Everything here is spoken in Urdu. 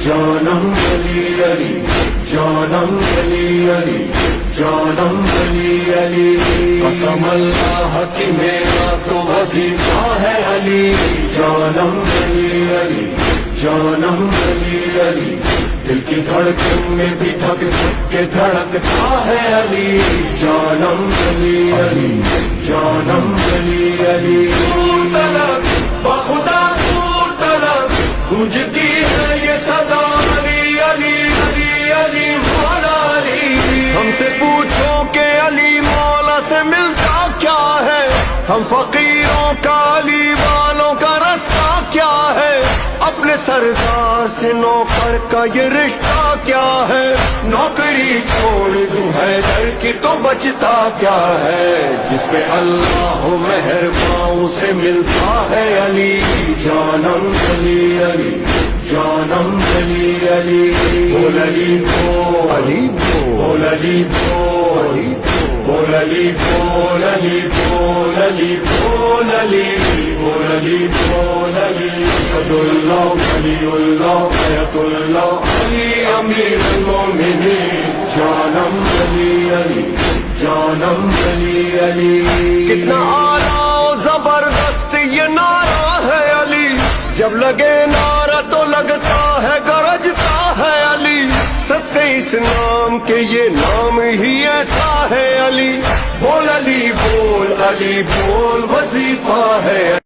جانم علی علی، جانم علی علی، جانم علی علی، قسم اللہ کی میرا تو وظیفہ ہے علی، جانم علی علی، جانم علی علی، دل کی دھڑکن میں بھی دھک دھک کے دھڑکتا ہے علی، جانم علی علی، جانم علی علی، دور تلک بخدا دور تلک گونجتی ہے یہ صدا علی علی علی علی مولا علی، ہم سے پوچھو کہ علی مولا سے ملتا کیا ہے، ہم فقیروں کا علی والوں کا رستہ کیا ہے، اپنے سردار سے نوکر کا یہ رشتہ کیا ہے، نوکری چھوڑ دوں حیدر کی تو بچتا کیا ہے، جس پہ اللہ مہربان اسے ملتا ہے علی، جانم علی علی، جانم علی علی، بول علی بول علی بول علی بول علی بول علی بول علی بول علی بول علی بول علی بول علی، اسد اللہ علی اللہ حیات اللہ علی امیر المومنین، جانم علی علی، جانم علی علی، کتنا اعلیٰ و زبردست یہ نعرہ ہے علی، جب لگے نعرہ تو لگتا ہے گرجتا ہے علی، صدقے اس نام کے یہ نام ہی ایسا ہے علی، بول علی بول علی بول وظیفہ ہے